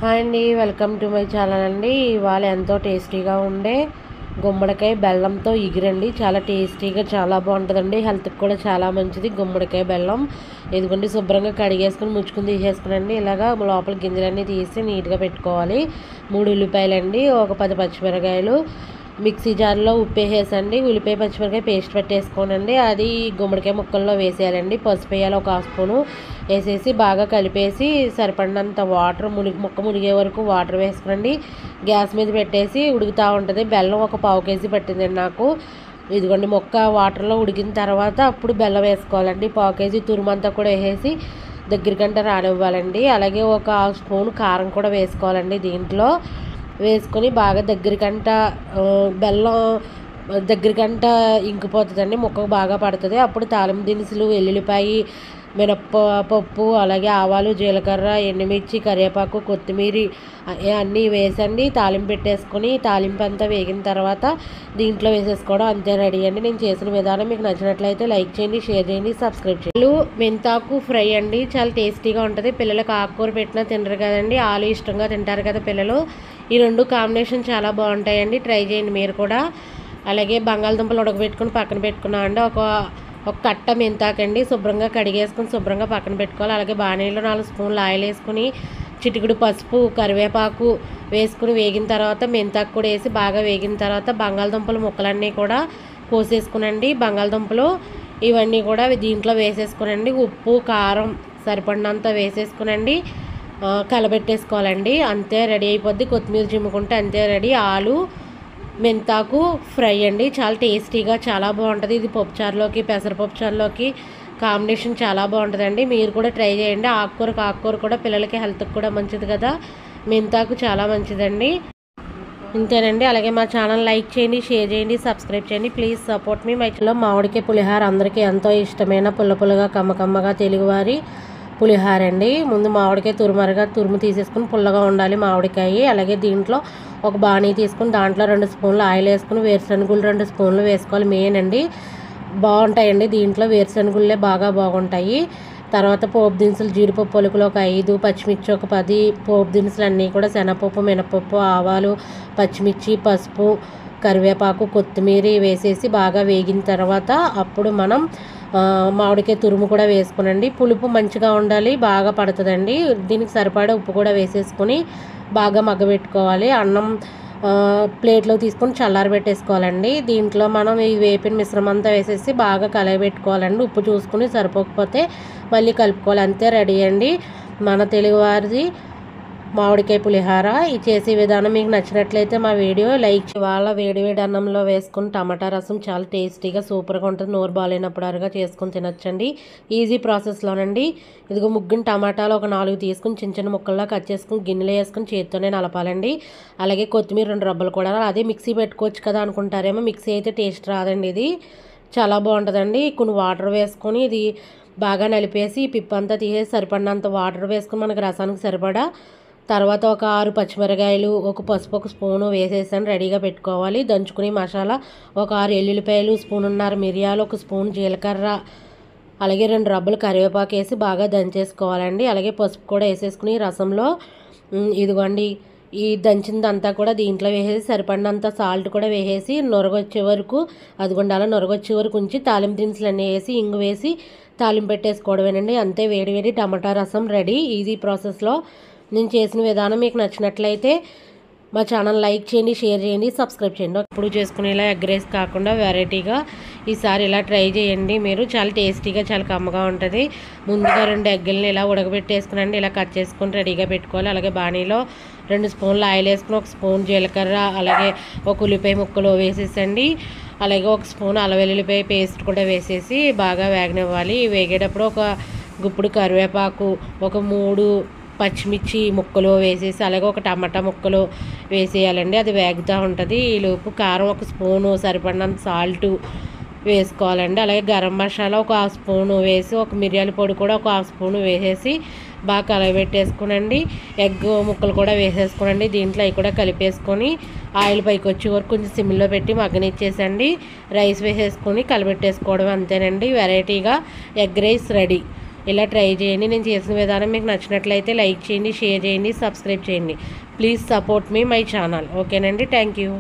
Hi అండి, welcome to my channel అండి. ఇవాళ ఎంతో టేస్టీగా ఉండే గుమ్మడికాయ బెల్లంతో ఇగురండి. చాలా టేస్టీగా చాలా బాగుంటుందండి. హెల్త్కి కూడా చాలా మంచిది గుమ్మడికాయ బెల్లం. ఇదిగోండి, శుభ్రంగా కడిగేసుకుని ముచ్చుకుని తీసేసుకునండి. ఇలాగా లోపల గింజలన్నీ తీసి నీట్గా పెట్టుకోవాలి. 3 ఉల్లిపాయలండి, ఒక 10 పచ్చిమిరకాయలు, మిక్సీ జార్లో ఉప్పు వేసేసండి, ఉల్లిపాయ పచ్చిమిరకాయ పేస్ట్ పెట్టేసుకోనండి. అది గుమ్మడికాయ ముక్కల్లో వేసేయాలండి. పసుపు వేయాలి, ఒక 1 స్పూను వేసేసి బాగా కలిపేసి సరిపడినంత వాటర్ ముక్క మునిగే వరకు వాటర్ వేసుకునండి. గ్యాస్ మీద పెట్టేసి ఉడుకుతూ ఉంటుంది. బెల్లం ఒక 1/2 కేజీ పట్టిందండి నాకు. ఇదిగోండి, మొక్క వాటర్లో ఉడికిన తర్వాత అప్పుడు బెల్లం వేసుకోవాలండి. 1/2 కేజీ తురుమంతా కూడా వేసేసి దగ్గరికంట రానివ్వాలండి. అలాగే ఒక 1/2 స్పూన్ కారం కూడా వేసుకోవాలండి. దీంట్లో వేసుకొని బాగా దగ్గరికంట బెల్లం దగ్గరికంట ఇంకిపోతుందండి, ముక్కకు బాగా పడుతుంది. అప్పుడు తాలింపు దినుసులు, వెల్లుల్లిపాయి, మినప్పప్పు, అలాగే ఆవాలు, జీలకర్ర, ఎండుమిర్చి, కరివేపాకు, కొత్తిమీర అన్నీ వేసండి తాలింపు పెట్టేసుకొని తాలింపు అంతా వేగిన తర్వాత దీంట్లో వేసేసుకోవడం అంతే, రెడీ అండి. నేను చేసిన విధానం మీకు నచ్చినట్లయితే లైక్ చేయండి, షేర్ చేయండి, సబ్స్క్రైబ్ చేయండి. మెంతాకు ఫ్రై అండి, చాలా టేస్టీగా ఉంటుంది. పిల్లలకు ఆకుకూర పెట్టినా తినరు కదండి, ఆలు ఇష్టంగా తింటారు కదా పిల్లలు. ఈ 2 కాంబినేషన్ చాలా బాగుంటాయండి, ట్రై చేయండి మీరు కూడా. అలాగే బంగాళదుంపలు ఉడకబెట్టుకుని పక్కన పెట్టుకున్నామండి. ఒక కట్ట మెంతాకండి, శుభ్రంగా కడిగేసుకుని శుభ్రంగా పక్కన పెట్టుకోవాలి. అలాగే బాణీలో 4 స్పూన్లు ఆయిల్ వేసుకుని చిటికుడు పసుపు, కరివేపాకు వేసుకుని వేగిన తర్వాత మెంతాకు కూడా వేసి బాగా వేగిన తర్వాత బంగాళదుంపల ముక్కలన్నీ కూడా కోసేసుకునండి. బంగాళదుంపలు ఇవన్నీ కూడా దీంట్లో వేసేసుకునండి. ఉప్పు, కారం సరిపడినంత వేసేసుకునండి, కలబెట్టేసుకోవాలండి. అంతే, రెడీ అయిపోద్ది. కొత్తిమీర చిమ్ముకుంటే అంతే రెడీ. ఆలు మెంతాకు ఫ్రై అండి, చాలా టేస్టీగా చాలా బాగుంటుంది. ఇది పప్పుచారులోకి, పెసరపప్పు చారులోకి కాంబినేషన్ చాలా బాగుంటుందండి. మీరు కూడా ట్రై చేయండి. ఆకుకూర కూడా పిల్లలకి హెల్త్కి కూడా మంచిది కదా, మెంతాకు చాలా మంచిదండి. ఇంతేనండి. అలాగే మా ఛానల్ లైక్ చేయండి, షేర్ చేయండి, సబ్స్క్రైబ్ చేయండి. Please support me. మై ఛానల్లో మామిడికాయ పులిహార అందరికీ ఎంతో ఇష్టమైన పుల్లగా కమ్మగా తెలుగువారి పులిహార అండి. ముందు మామిడికాయ తురుము తీసేసుకుని పుల్లగా ఉండాలి మామిడికాయ. అలాగే దీంట్లో ఒక బాణీ తీసుకుని దాంట్లో 2 స్పూన్లు ఆయిల్ వేసుకుని వేరుశనగుళ్ళు 2 స్పూన్లు వేసుకోవాలి. మెయిన్ అండి, బాగుంటాయండి దీంట్లో వేరుశనగుళ్ళే బాగా బాగుంటాయి. తర్వాత పోపు దినుసులు, జీడిపప్పు పలుకులు ఒక 5, పచ్చిమిర్చి ఒక 10, పోపు దినుసులు అన్నీ కూడా శనగపప్పు, మినపప్పు, ఆవాలు, పచ్చిమిర్చి, పసుపు, కరివేపాకు, కొత్తిమీర వేసేసి బాగా వేగిన తర్వాత అప్పుడు మనం మామిడికాయ తురుము కూడా వేసుకునండి. పులుపు మంచిగా ఉండాలి, బాగా పడుతుందండి. దీనికి సరిపడా ఉప్పు కూడా వేసేసుకొని బాగా మగ్గబెట్టుకోవాలి. అన్నం ప్లేట్లో తీసుకొని చల్లారబెట్టేసుకోవాలండి. దీంట్లో మనం ఈ వేపిన మిశ్రమం అంతా వేసేసి బాగా కలయబెట్టుకోవాలండి. ఉప్పు చూసుకుని సరిపోకపోతే మళ్ళీ కలుపుకోవాలి. అంతే, రెడీ అండి మన తెలుగువారిది మామిడికాయ పులిహార. ఈ చేసే విధానం మీకు నచ్చినట్లయితే మా వీడియో లైక్. ఇవాళ వేడి అన్నంలో వేసుకుని టమాటా రసం చాలా టేస్టీగా సూపర్గా ఉంటుంది. నోరు బాగాలేనప్పుడు అరుగా చేసుకుని తినొచ్చండి, ఈజీ ప్రాసెస్లోనండి. ఇదిగో ముగ్గుని టమాటాలు ఒక 4 తీసుకుని చిన్న ముక్కల్లా కట్ చేసుకుని గిన్నెలో వేసుకుని చేతితోనే నలపాలండి. అలాగే కొత్తిమీర 2 రబ్బలు కూడా. అదే మిక్సీ పెట్టుకోవచ్చు కదా అనుకుంటారేమో, మిక్సీ అయితే టేస్ట్ రాదండి. ఇది చాలా బాగుంటుందండి. కొన్ని వాటర్ వేసుకొని ఇది బాగా నలిపేసి పిప్పంతా తీసేసి సరిపడినంత వాటర్ వేసుకుని మనకు రసానికి సరిపడా తర్వాత ఒక 6 పచ్చిమిరకాయలు, ఒక పసుపు 1 స్పూను వేసేసాను, రెడీగా పెట్టుకోవాలి. దంచుకుని మసాలా ఒక 6 ఎల్లుల్లిపాయలు, 1.5 స్పూన్ మిరియాలు, 1 స్పూన్ జీలకర్ర, అలాగే 2 రబ్బలు కరివేపాకు వేసి బాగా దంచేసుకోవాలండి. అలాగే పసుపు కూడా వేసేసుకుని రసంలో ఇదిగోండి ఈ దంచిందంతా కూడా దీంట్లో వేసేసి సరిపడినంత సాల్ట్ కూడా వేసేసి నొరగొచ్చే వరకు అదిగోండి అలా నొరగొచ్చే వరకు ఉంచి తాలింపు దినుసులు అన్నీ వేసి ఇంగు వేసి తాలింపు పెట్టేసుకోవడమేనండి. అంతే, వేడి టమాటా రసం రెడీ. ఈజీ ప్రాసెస్లో నేను చేసిన విధానం మీకు నచ్చినట్లయితే మా ఛానల్ లైక్ చేయండి, షేర్ చేయండి, సబ్స్క్రైబ్ చేయండి. ఇప్పుడు చేసుకునేలా ఎగ్ రైస్ కాకుండా వెరైటీగా ఈసారి ఇలా ట్రై చేయండి మీరు. చాలా టేస్టీగా చాలా కమ్మగా ఉంటుంది. ముందుగా 2 ఎగ్గులని ఇలా ఉడకబెట్టేసుకునండి, ఇలా కట్ చేసుకొని రెడీగా పెట్టుకోవాలి. అలాగే బాణీలో 2 స్పూన్లు ఆయిల్ వేసుకుని 1 స్పూన్ జీలకర్ర, అలాగే 1 ఉల్లిపాయ ముక్కలు వేసేసండి. అలాగే 1 స్పూన్ అల్లం వెల్లుల్లిపాయ పేస్ట్ కూడా వేసేసి బాగా వేగనివ్వాలి. వేగేటప్పుడు ఒక గుప్పుడు కరివేపాకు, ఒక 3 పచ్చిమిర్చి ముక్కలు వేసేసి అలాగే ఒక టమాటా ముక్కలు వేసేయాలండి. అది వేగుతూ ఉంటుంది. ఈలోపు కారం 1 స్పూను, సరిపడినంత సాల్టు వేసుకోవాలండి. అలాగే గరం మసాలా ఒక 1/2 స్పూను వేసి, ఒక మిరియాల పొడి కూడా ఒక 1/2 స్పూను వేసేసి బాగా కలబెట్టేసుకోనండి. ఎగ్ ముక్కలు కూడా వేసేసుకోనండి దీంట్లో. అవి కూడా కలిపేసుకొని ఆయిల్ పైకి వచ్చే వరకు కొంచెం సిమ్లో పెట్టి మగ్గనిచ్చేసండి. రైస్ వేసేసుకొని కలబెట్టేసుకోవడం అంతేనండి. వెరైటీగా ఎగ్ రైస్ రెడీ. ఇలా ట్రై చేయండి. నేను చేసిన విధానం మీకు నచ్చినట్లయితే లైక్ చేయండి, షేర్ చేయండి, సబ్స్క్రైబ్ చేయండి. Please support me my channel. ఓకేనండి. Thank you.